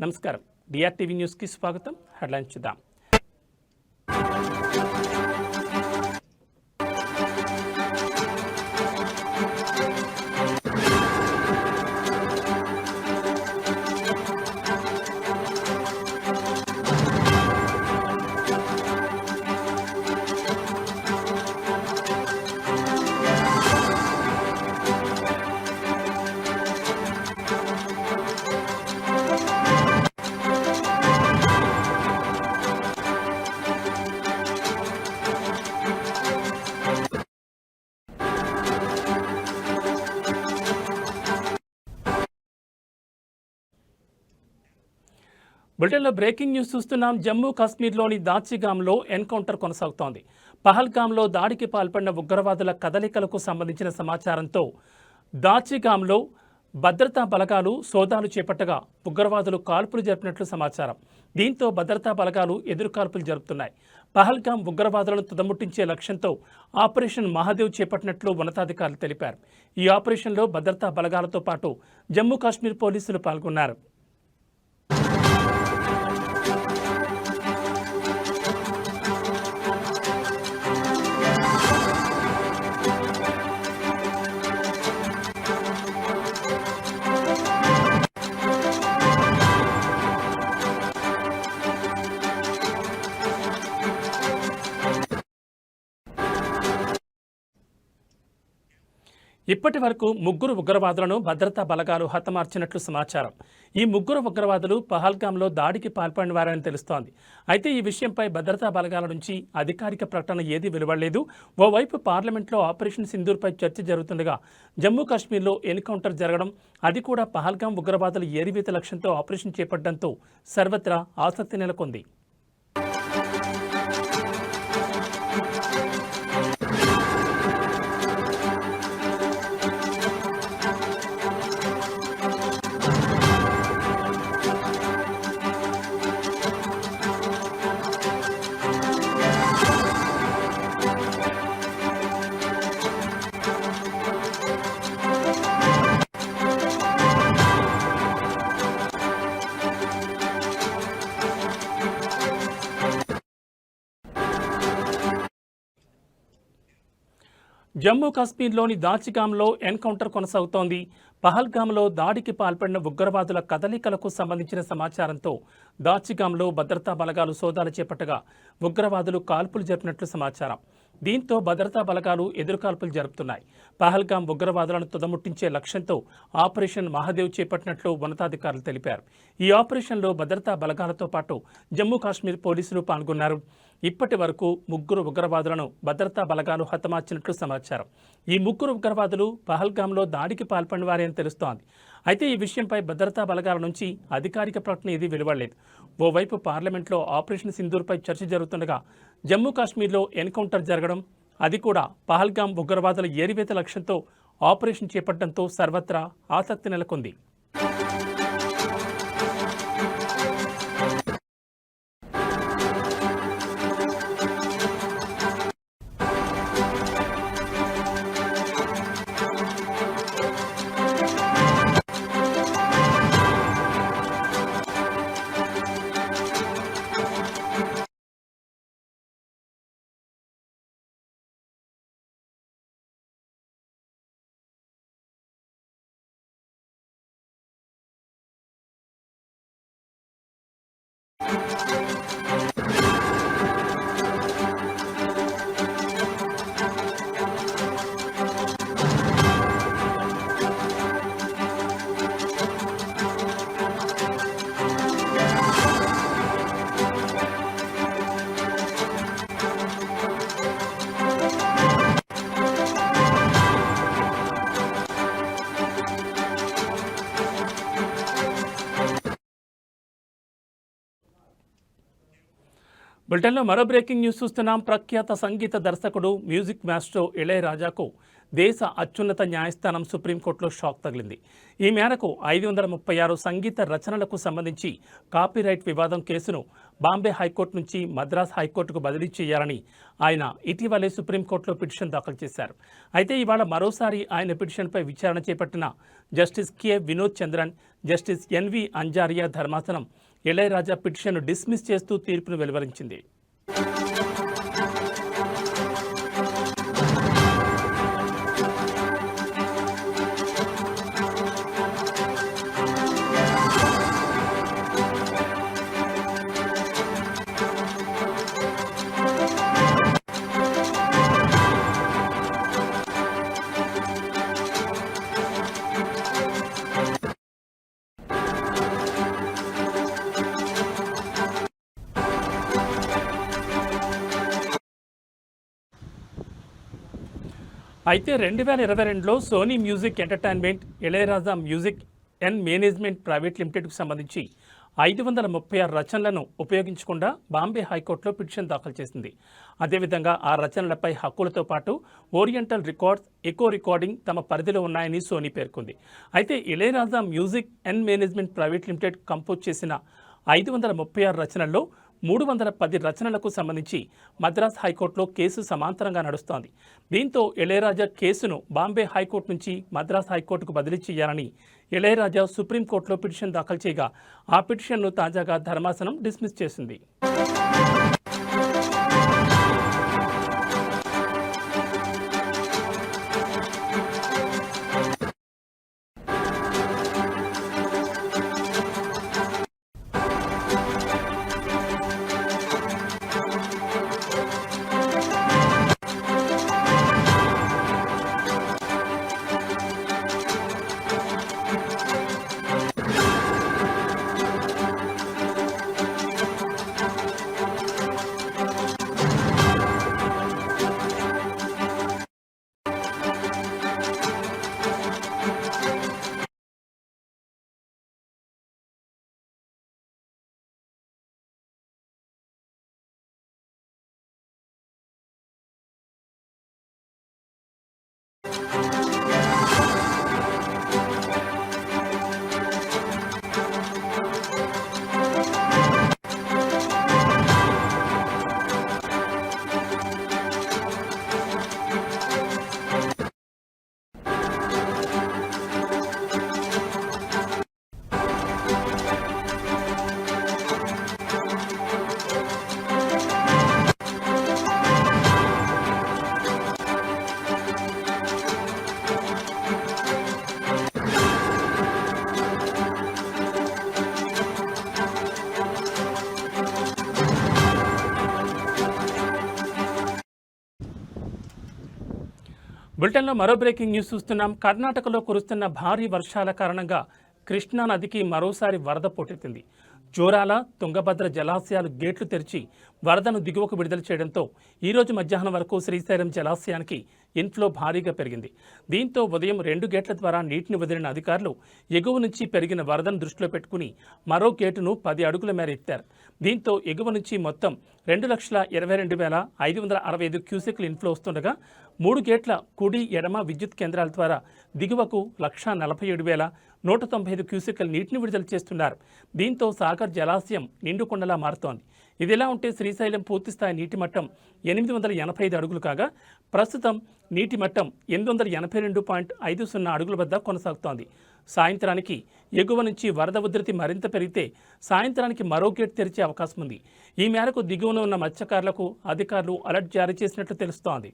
నమస్కారం. డిఆర్టీవీ న్యూస్కి స్వాగతం. హెడ్లైన్స్ చూద్దాం. బులెటిన్లో బ్రేకింగ్ న్యూస్ చూస్తున్నాం. జమ్మూ కాశ్మీర్లోని దాచిగామ్లో ఎన్కౌంటర్ కొనసాగుతోంది. పహల్గామ్లో దాడికి పాల్పడిన ఉగ్రవాదుల కదలికలకు సంబంధించిన సమాచారంతో దాచిగామ్లో భద్రతా బలగాలు సోదాలు చేపట్టగా ఉగ్రవాదులు కాల్పులు జరిపినట్లు సమాచారం. దీంతో భద్రతా బలగాలు ఎదురుకాల్పులు జరుపుతున్నాయి. పహల్గామ్ ఉగ్రవాదులను తుదముట్టించే లక్ష్యంతో ఆపరేషన్ మహాదేవ్ చేపట్టినట్లు ఉన్నతాధికారులు తెలిపారు. ఈ ఆపరేషన్లో భద్రతా బలగాలతో పాటు జమ్మూ కాశ్మీర్ పోలీసులు పాల్గొన్నారు. ఇప్పటి వరకు 3 ఉగ్రవాదులను భద్రతా బలగాలు హతమార్చినట్లు సమాచారం. ఈ 3 ఉగ్రవాదులు పహల్గామ్లో దాడికి పాల్పడిన వారని తెలుస్తోంది. అయితే ఈ విషయంపై భద్రతా బలగాల నుంచి అధికారిక ప్రకటన ఏదీ వెలువడలేదు. ఓవైపు పార్లమెంట్లో ఆపరేషన్ సింధూర్పై చర్చ జరుగుతుండగా జమ్మూ కాశ్మీర్లో ఎన్కౌంటర్ జరగడం, అది కూడా పహల్గామ్ ఉగ్రవాదుల ఏరివేత లక్ష్యంతో ఆపరేషన్ చేపట్టడంతో సర్వత్రా ఆసక్తి నెలకొంది. జమ్మూ కాశ్మీర్లోని దాచిగామ్లో ఎన్కౌంటర్ కొనసాగుతోంది. పహల్గామ్లో దాడికి పాల్పడిన ఉగ్రవాదుల కదలికలకు సంబంధించిన సమాచారంతో దాచిగామ్లో భద్రతా బలగాలు సోదాలు చేపట్టగా ఉగ్రవాదులు కాల్పులు జరిపినట్లు సమాచారం. దీంతో భద్రతా బలగాలు ఎదురుకాల్పులు జరుపుతున్నాయి. పహల్గామ్ ఉగ్రవాదులను తుదముట్టించే లక్ష్యంతో ఆపరేషన్ మహాదేవ్ చేపట్టినట్లు ఉన్నతాధికారులు తెలిపారు. ఈ ఆపరేషన్లో భద్రతా బలగాలతో పాటు జమ్మూ కాశ్మీర్ పోలీసులు పాల్గొన్నారు. ఇప్పటి వరకు 3 ఉగ్రవాదులను భద్రతా బలగాలు హతమార్చినట్లు సమాచారం. ఈ 3 ఉగ్రవాదులు పహల్గామ్లో దాడికి పాల్పడిన వారే అని తెలుస్తోంది. అయితే ఈ విషయంపై భద్రతా బలగాల నుంచి అధికారిక ప్రకటన ఏదీ వెలువడలేదు. ఓవైపు పార్లమెంట్లో ఆపరేషన్ సింధూర్పై చర్చ జరుగుతుండగా జమ్మూ కాశ్మీర్లో ఎన్కౌంటర్ జరగడం, అది కూడా పహల్గామ్ ఉగ్రవాదుల ఏరివేత లక్ష్యంతో ఆపరేషన్ చేపట్టడంతో సర్వత్రా ఆసక్తి నెలకొంది. బులెటిన్లో మరో బ్రేకింగ్ న్యూస్ చూస్తున్నాం. ప్రఖ్యాత సంగీత దర్శకుడు మ్యూజిక్ మాస్ట్రో ఇళయరాజాకు దేశ అత్యున్నత న్యాయస్థానం సుప్రీంకోర్టులో షాక్ తగిలింది. ఈ మేరకు 536 సంగీత రచనలకు సంబంధించి కాపీరైట్ వివాదం కేసును బాంబే హైకోర్టు నుంచి మద్రాస్ హైకోర్టుకు బదిలీ చేయాలని ఆయన ఇటీవలే సుప్రీంకోర్టులో పిటిషన్ దాఖలు చేశారు. అయితే ఇవాళ మరోసారి ఆయన పిటిషన్పై విచారణ చేపట్టిన justice K Vinod Chandran, justice N V Anjaria ధర్మాసనం ఇళయరాజా పిటిషన్ను డిస్మిస్ చేస్తూ తీర్పును వెలువరించింది. అయితే 2022లో Sony music entertainment, Ilaiyaraaja music and management private లిమిటెడ్కు సంబంధించి 536 రచనలను ఉపయోగించకుండా బాంబే హైకోర్టులో పిటిషన్ దాఖలు చేసింది. అదేవిధంగా ఆ రచనలపై హక్కులతో పాటు ఓరియంటల్ రికార్డ్స్, ఎకో రికార్డింగ్ తమ పరిధిలో ఉన్నాయని సోనీ పేర్కొంది. అయితే Ilaiyaraaja music and management private limited compose చేసిన 536 రచనల్లో 310 రచనలకు సంబంధించి మద్రాస్ హైకోర్టులో కేసు సమాంతరంగా నడుస్తోంది. దీంతో ఇళయరాజా కేసును బాంబే హైకోర్టు నుంచి మద్రాస్ హైకోర్టుకు బదిలీ చేయాలని ఇళయరాజా సుప్రీంకోర్టులో పిటిషన్ దాఖలు చేయగా ఆ పిటిషన్ను తాజాగా ధర్మాసనం డిస్మిస్ చేసింది. బులెటిన్లో మరో బ్రేకింగ్ న్యూస్ చూస్తున్నాం. కర్ణాటకలో కురుస్తున్న భారీ వర్షాల కారణంగా కృష్ణా నదికి మరోసారి వరద పోటెత్తింది. జోరాల, తుంగభద్ర జలాశయాలు గేట్లు తెరిచి వరదను దిగువకు విడుదల చేయడంతో ఈరోజు మధ్యాహ్నం వరకు శ్రీశైలం జలాశయానికి ఇన్ఫ్లో భారీగా పెరిగింది. దీంతో ఉదయం 2 గేట్ల ద్వారా నీటిని వదిలిన అధికారులు ఎగువ నుంచి పెరిగిన వరదను దృష్టిలో పెట్టుకుని మరో గేటును 10 అడుగుల మేర ఎత్తారు. దీంతో ఎగువ నుంచి మొత్తం 2,22,565 క్యూసెక్లు ఇన్ఫ్లో వస్తుండగా 3 గేట్ల కుడి, ఎడమ విద్యుత్ కేంద్రాల ద్వారా దిగువకు 1,47,195 క్యూసెక్ల నీటిని విడుదల చేస్తున్నారు. దీంతో సాగర్ జలాశయం నిండుకొండలా మారుతోంది. ఇదిలా ఉంటే శ్రీశైలం పూర్తిస్థాయి నీటి మట్టం 885 అడుగులు కాగా ప్రస్తుతం నీటి మట్టం 882.50 అడుగుల వద్ద కొనసాగుతోంది. సాయంత్రానికి ఎగువ నుంచి వరద ఉధృతి మరింత పెరిగితే సాయంత్రానికి మరో గేట్ తెరిచే అవకాశం ఉంది. ఈ మేరకు దిగువన ఉన్న మత్స్యకారులకు అధికారులు అలర్ట్ జారీ చేసినట్లు తెలుస్తోంది.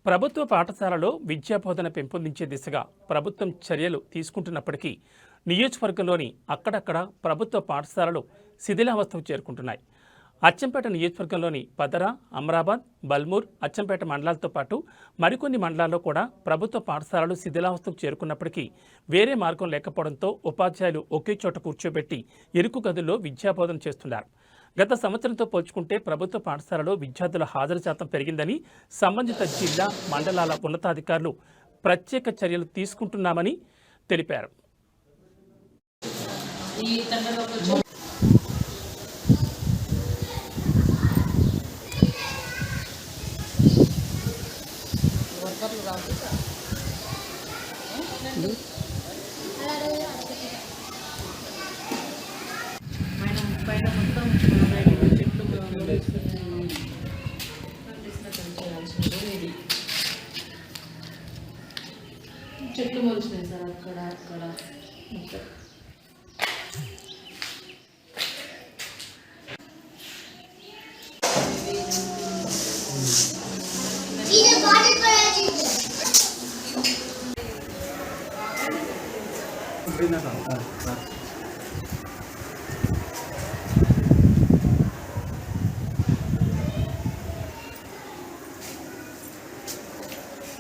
ప్రభుత్వ పాఠశాలలో విద్యాబోధన పెంపొందించే దిశగా ప్రభుత్వం చర్యలు తీసుకుంటున్నప్పటికీ నియోజకవర్గంలోని అక్కడక్కడ ప్రభుత్వ పాఠశాలలు శిథిలావస్థకు చేరుకుంటున్నాయి. అచ్చంపేట నియోజకవర్గంలోని పదర, అమరాబాద్, బల్మూర్, అచ్చంపేట మండలాలతో పాటు మరికొన్ని మండలాల్లో కూడా ప్రభుత్వ పాఠశాలలు శిథిలావస్థకు చేరుకున్నప్పటికీ వేరే మార్గం లేకపోవడంతో ఉపాధ్యాయులు ఒకే చోట కూర్చోబెట్టి ఇరుకు గదుల్లో విద్యాబోధన చేస్తున్నారు. గత సంవత్సరంతో పోల్చుకుంటే ప్రభుత్వ పాఠశాలలో విద్యార్థుల హాజరు శాతం పెరిగిందని సంబంధిత జిల్లా, మండలాల ఉన్నతాధికారులు ప్రత్యేక చర్యలు తీసుకుంటున్నామని తెలిపారు. చెట్లు మొలిచినాయి సార్ అక్కడ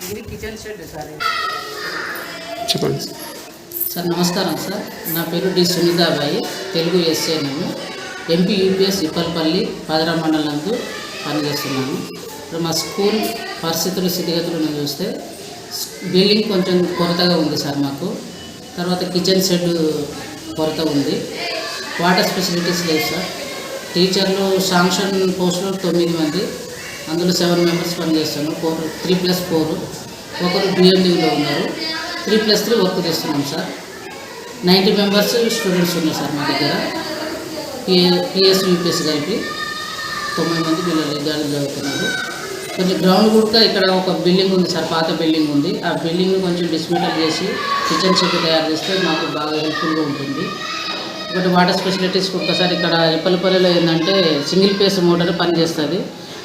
ఇది కిచెన్ షెడ్ సార్. చెప్పండి సార్. నమస్కారం సార్. నా పేరు డి సునీతాబాయి, తెలుగు ఎస్ఏ. నేను ఎంపీ యూపీఎస్ ఇప్పలపల్లి పదరా మండలంలో పనిచేస్తున్నాను. ఇప్పుడు మా స్కూల్ పరిస్థితులు స్థితిగతులను చూస్తే బిల్డింగ్ కొంచెం కొరతగా ఉంది సార్ మాకు. తర్వాత కిచెన్ షెడ్ కొరత ఉంది. వాటర్ ఫెసిలిటీస్ లేదు సార్. టీచర్లు శాంక్షన్ పోస్టులు 9 మంది, అందులో 7 మెంబర్స్ పనిచేస్తాను. 3+4 ఒకరు బిఎండీలో ఉన్నారు. 3+3 వర్క్ చేస్తున్నాం సార్. 90 మెంబర్స్ స్టూడెంట్స్ ఉన్నారు సార్ మా దగ్గర. పిఎస్ యూపీఎస్ కలిపి 9 మంది పిల్లలు విద్యార్థులు చదువుతున్నారు. కొంచెం గ్రౌండ్ కూడా ఇక్కడ ఒక బిల్డింగ్ ఉంది సార్, పాత బిల్డింగ్ ఉంది. ఆ బిల్డింగ్ని కొంచెం డిస్మెంటల్ చేసి కిచెన్ షెడ్ తయారు చేస్తే మాకు బాగా హెల్ప్ఫుల్గా ఉంటుంది. ఒకటి వాటర్ ఫెసిలిటీస్ ఒక్కసారి ఇక్కడ ఇప్పలపల్లిలో ఏంటంటే సింగిల్ ఫేస్ మోటార్ పనిచేస్తుంది.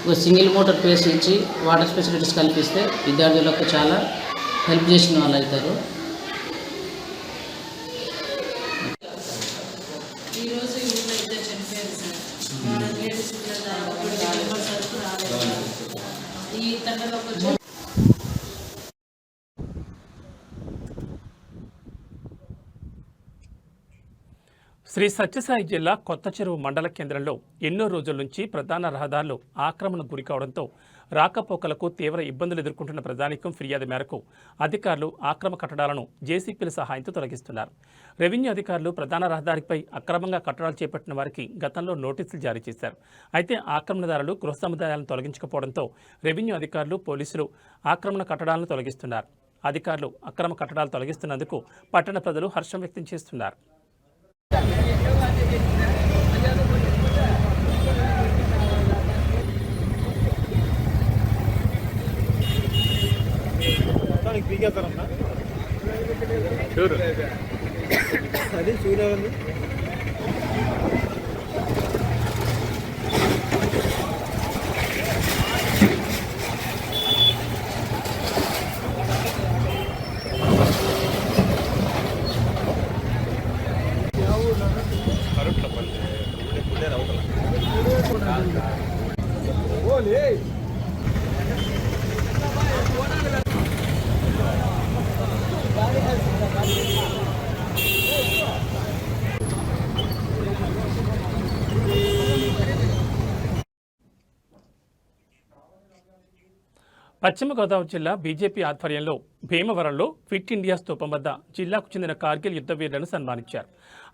ఒక సింగిల్ మోటార్ ఫేస్ ఇచ్చి వాటర్ ఫెసిలిటీస్ కల్పిస్తే విద్యార్థులకు చాలా హెల్ప్ చేసిన వాళ్ళు అవుతారు. ఈరోజు ఊళ్ళో ఇద్దరు చనిపోయారు సార్. లేడీస్ ఈ తండ్రిలో కొంచెం శ్రీ సత్యసాయి జిల్లా కొత్త చెరువు మండల కేంద్రంలో ఎన్నో రోజుల నుంచి ప్రధాన రహదారులు ఆక్రమణకు గురికావడంతో రాకపోకలకు తీవ్ర ఇబ్బందులు ఎదుర్కొంటున్న ప్రజానీకం ఫిర్యాదు మేరకు అధికారులు ఆక్రమ కట్టడాలను జేసీపీల సహాయంతో తొలగిస్తున్నారు. రెవెన్యూ అధికారులు ప్రధాన రహదారిపై అక్రమంగా కట్టడాలు చేపట్టిన వారికి గతంలో నోటీసులు జారీ చేశారు. అయితే ఆక్రమణదారులు గృహ సముదాయాలను తొలగించకపోవడంతో రెవెన్యూ అధికారులు, పోలీసులు ఆక్రమణ కట్టడాలను తొలగిస్తున్నారు. అధికారులు అక్రమ కట్టడాలు తొలగిస్తున్నందుకు పట్టణ ప్రజలు హర్షం వ్యక్తం చేస్తున్నారు. అది చూడాలి. పశ్చిమ గోదావరి జిల్లా బీజేపీ ఆధ్వర్యంలో భీమవరంలో ఫిట్ ఇండియా స్తూపం వద్ద జిల్లాకు చెందిన కార్గిల్ యుద్ధ వీరులను సన్మానించారు.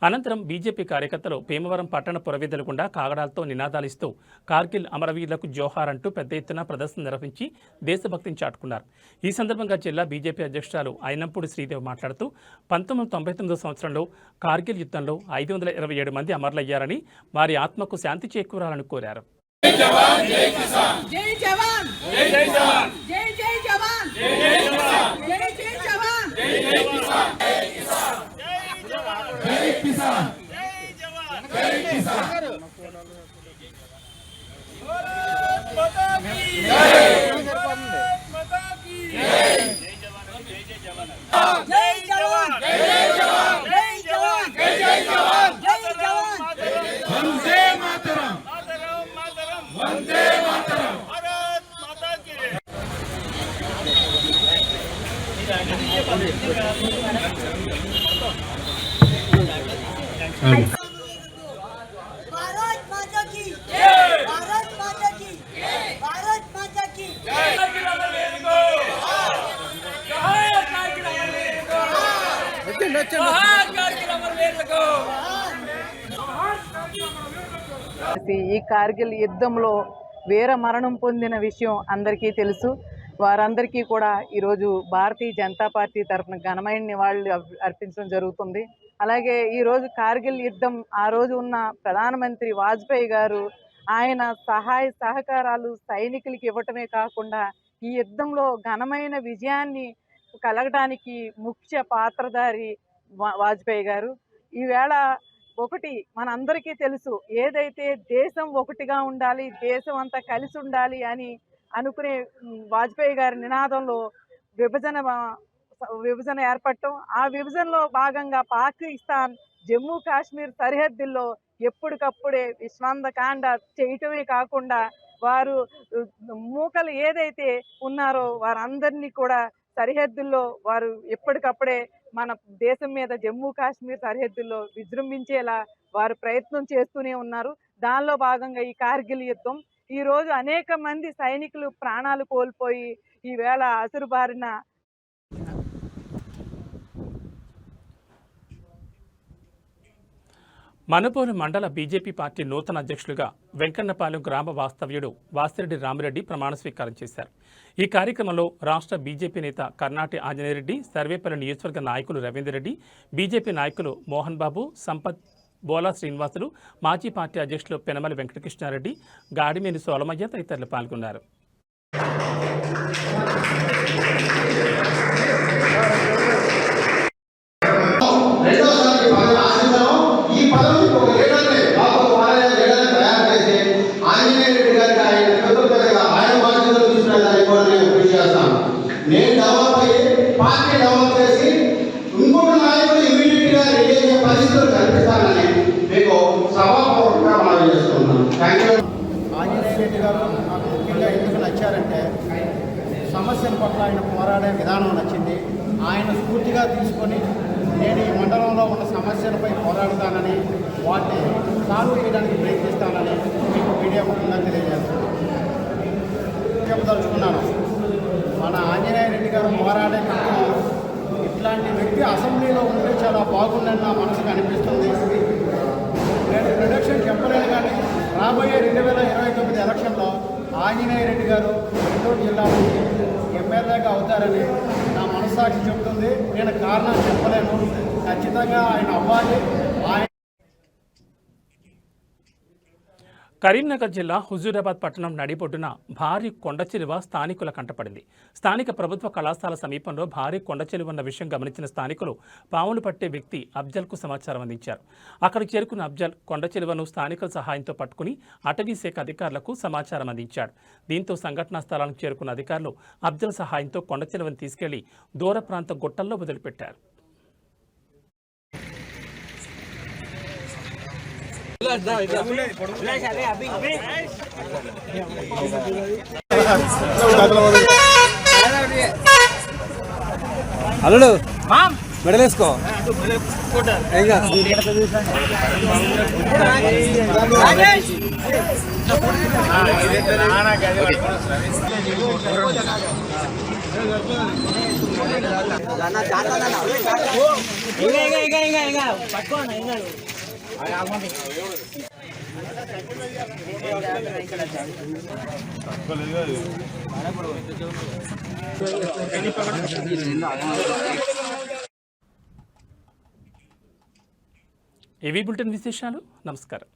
అనంతరం బీజేపీ కార్యకర్తలు భీమవరం పట్టణ పురవీధుల గుండా కాగడాలతో నినాదాలిస్తూ కార్గిల్ అమరవీరులకు జోహార్ అంటూ పెద్ద ఎత్తున ప్రదర్శన నిర్వహించి దేశభక్తిని చాటుకున్నారు. ఈ సందర్భంగా జిల్లా బీజేపీ అధ్యక్షురాలు అయినంపూడి శ్రీదేవి మాట్లాడుతూ 1999 సంవత్సరంలో కార్గిల్ యుద్ధంలో 527 మంది అమరులయ్యారని, వారి ఆత్మకు శాంతి చేకూరాలని కోరారు. జై జవాన్ జై కిసాన్ జై జవాన్ జై జై జవాన్ జై జై జవాన్ జై జై కిసాన్ జై జై జవాన్ జై జై కిసాన్ జై కిసాన్ జై జవాన్ జై కిసాన్ జై జవాన్ జై కిసాన్ భారత్ మాతా కీ జై భారత్ మాతా भारत माता की जय, भारत माता की जय, भारत माता की ఈ కార్గిల్ యుద్ధంలో వీర మరణం పొందిన విషయం అందరికీ తెలుసు. వారందరికీ కూడా ఈరోజు భారతీయ జనతా పార్టీ తరఫున ఘనమైన నివాళులు అర్పించడం జరుగుతుంది. అలాగే ఈరోజు కార్గిల్ యుద్ధం ఆ రోజు ఉన్న ప్రధానమంత్రి వాజ్పేయి గారు ఆయన సహాయ సహకారాలు సైనికులకి ఇవ్వటమే కాకుండా ఈ యుద్ధంలో ఘనమైన విజయాన్ని కలగడానికి ముఖ్య పాత్రధారి వాజ్పేయి గారు. ఈవేళ ఒకటి మనందరికీ తెలుసు, ఏదైతే దేశం ఒకటిగా ఉండాలి, దేశం అంతా కలిసి ఉండాలి అని అనుకునే వాజ్పేయి గారి నినాదంలో విభజన ఏర్పడటం, ఆ విభజనలో భాగంగా పాకిస్తాన్ జమ్మూ కాశ్మీర్ సరిహద్దుల్లో ఎప్పటికప్పుడే విశ్వందకాండ చేయటమే కాకుండా వారు మూకలు ఏదైతే ఉన్నారో వారందరినీ కూడా సరిహద్దుల్లో వారు ఎప్పటికప్పుడే మన దేశం మీద జమ్మూ కాశ్మీర్ సరిహద్దుల్లో విజృంభించేలా వారు ప్రయత్నం చేస్తూనే ఉన్నారు. దానిలో భాగంగా ఈ కార్గిల్ యుద్ధం ఈరోజు అనేక మంది సైనికులు ప్రాణాలు కోల్పోయి ఈవేళ అసురు బారిన మనుబోలు మండల బీజేపీ పార్టీ నూతన అధ్యక్షులుగా వెంకన్నపాలెం గ్రామ వాస్తవ్యుడు వాసిరెడ్డి రామిరెడ్డి ప్రమాణ స్వీకారం చేశారు. ఈ కార్యక్రమంలో రాష్ట్ర బీజేపీ నేత కర్నాటి ఆంజనేయరెడ్డి, సర్వేపల్లి నియోజకవర్గ నాయకులు రవీందర్ రెడ్డి, బీజేపీ నాయకులు మోహన్ బాబు, సంపత్, బోలా శ్రీనివాసులు, మాజీ పార్టీ అధ్యక్షులు పెనమలి వెంకటకృష్ణారెడ్డి, గాడిమేని సోలమయ్య తదితరులు పాల్గొన్నారు. నేను డెవలప్ అయ్యి పార్టీ డెవలప్ చేసి ఇంకొక నాయకులు ఇమీడియట్గా రెడీ అయ్యే పరిస్థితులు కల్పిస్తానని మీకు సభాపూర్వకంగా మనం చేస్తున్నాను. Thank you. ఆంజనేయ రెడ్డి గారు నాకు ముఖ్యంగా ఎందుకు నచ్చారంటే సమస్యల పట్ల ఆయన పోరాడే విధానం నచ్చింది. ఆయన స్ఫూర్తిగా తీసుకొని నేను ఈ మండలంలో ఉన్న సమస్యలపై పోరాడతానని వాటిని సాల్వ్ చేయడానికి ప్రయత్నిస్తానని మీకు మీడియా ముఖ్యంగా తెలియజేస్తాను. చెప్పదలుచుకున్నాను, మన ఆంజనేయ రెడ్డి గారు పోరాడే తత్వం ఇట్లాంటి వ్యక్తి అసెంబ్లీలో ఉంటే చాలా బాగుందని నా మనసుకు అనిపిస్తుంది. నేను ప్రొడక్షన్ చెప్పలేను, కానీ రాబోయే 2029 ఎలక్షన్లో ఆంజనేయ రెడ్డి గారు గుంటూరు జిల్లా నుంచి ఎమ్మెల్యేగా అవుతారని నా మనస్సాక్షి చెబుతుంది. నేను కారణం చెప్పలేను, ఖచ్చితంగా ఆయన అవ్వాలి. కరీంనగర్ జిల్లా హుజూరాబాద్ పట్టణం నడిబొడ్డున భారీ కొండచిలువ స్థానికుల కంటపడింది. స్థానిక ప్రభుత్వ కళాశాల సమీపంలో భారీ కొండచిలువ ఉన్న విషయం గమనించిన స్థానికులు పాములు పట్టే వ్యక్తి అఫ్జల్కు సమాచారం అందించారు. అక్కడికి చేరుకున్న అఫ్జల్ కొండచిలువను స్థానికుల సహాయంతో పట్టుకుని అటవీ శాఖ అధికారులకు సమాచారం అందించాడు. దీంతో సంఘటనా స్థలానికి చేరుకున్న అధికారులు అఫ్జల్ సహాయంతో కొండచిలువను తీసుకెళ్లి దూర ప్రాంత గుట్టల్లో వదిలిపెట్టారు. అల్లుడు మెడలేసుకో. ఏవీ బులెటిన్ విశేషాలు. నమస్కారం.